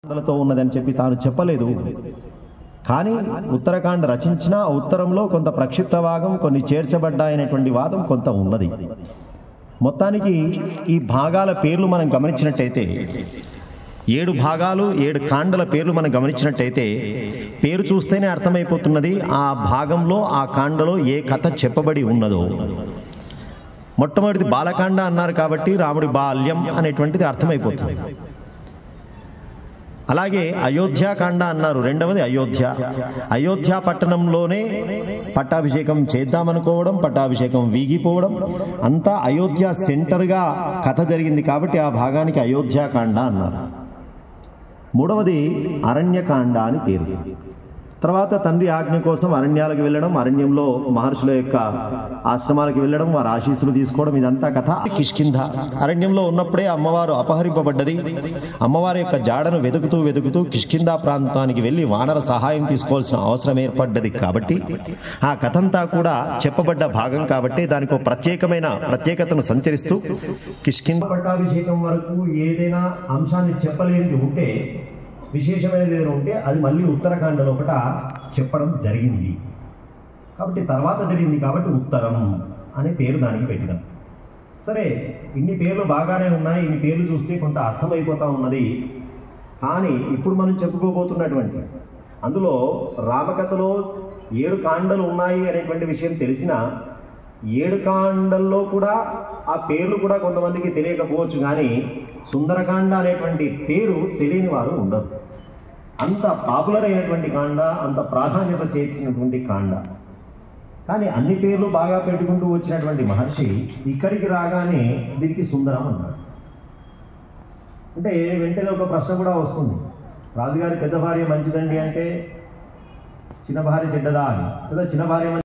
తో ఉన్నదని చెప్పి తాను చెప్పలేదు. కానీ ఉత్తరకాండ రచించిన ఉత్తరంలో కొంత ప్రక్షిప్త భాగం, కొన్ని చేర్చబడ్డాయనేటువంటి వాదం కొంత ఉన్నది. మొత్తానికి ఈ భాగాల పేర్లు మనం గమనించినట్టయితే 7 భాగాలు 7 కాండల పేర్లు మనం గమనించినట్టయితే పేరు చూస్తేనే అర్థమైపోతున్నది ఆ భాగంలో ఆ కాండలో ఏ కథ చెప్పబడి ఉన్నదో. మొట్టమొదటిది బాలకాండ అన్నారు కాబట్టి రాముడి బాల్యం అనేటువంటిది అర్థమైపోతుంది. అలాగే అయోధ్యాకాండ అన్నారు, రెండవది అయోధ్య పట్టణంలోనే పట్టాభిషేకం చేద్దామనుకోవడం, పట్టాభిషేకం వీగిపోవడం, అంతా అయోధ్య సెంటర్గా కథ జరిగింది కాబట్టి ఆ భాగానికి అయోధ్యాకాండ అన్నారు. మూడవది అరణ్యకాండ అని పేరు. తర్వాత తండ్రి ఆజ్ఞ కోసం అరణ్యాలకు వెళ్ళడం, అరణ్యంలో మహర్షుల యొక్క ఆశ్రమాలకు వెళ్ళడం, వారి ఆశీస్సులు తీసుకోవడం, ఇదంతా కథ. కిష్కింధ అరణ్యంలో ఉన్నప్పుడే అమ్మవారు అపహరింపబడ్డది. అమ్మవారి యొక్క జాడను వెతుకుతూ కిష్కింధ ప్రాంతానికి వెళ్ళి వానర సహాయం తీసుకోవాల్సిన అవసరం ఏర్పడ్డది కాబట్టి ఆ కథంతా కూడా చెప్పబడ్డ భాగం కాబట్టి దానికి ఒక ప్రత్యేకతను సంచరిస్తూ కిష్కింధ పట్టాభిషేకం వరకు ఏదైనా అంశాన్ని చెప్పలేనిది ఉంటే, విశేషమైనది ఏదైనా ఉంటే అది మళ్ళీ ఉత్తరకాండలో ఒకట చెప్పడం జరిగింది. కాబట్టి తర్వాత జరిగింది కాబట్టి ఉత్తరం అనే పేరు దానికి పెట్టినాం. సరే, ఇన్ని పేర్లు బాగానే ఉన్నాయి, ఇన్ని పేర్లు చూస్తే కొంత అర్థమైపోతూ ఉన్నది. కానీ ఇప్పుడు మనం చెప్పుకోబోతున్నటువంటి అందులో రామకథలో 7 కాండలు ఉన్నాయి అనేటువంటి విషయం తెలిసిన 7 కాండల్లో కూడా ఆ పేర్లు కూడా కొంతమందికి తెలియకపోవచ్చు. కానీ సుందరకాండ అనేటువంటి పేరు తెలియని వారు ఉండరు. అంత పాపులర్ అయినటువంటి కాండ, అంత ప్రాధాన్యత చేర్చినటువంటి కాండ. కానీ అన్ని పేర్లు బాగా పెట్టుకుంటూ వచ్చినటువంటి మహర్షి ఇక్కడికి రాగానే దీనికి సుందరం అన్నాడు. అంటే వెంటనే ఒక ప్రశ్న కూడా వస్తుంది, రాజుగారి పెద్ద భార్య మంచిదండి అంటే చిన్న భార్య చెడ్డదా అని. లేదా చిన్న భార్య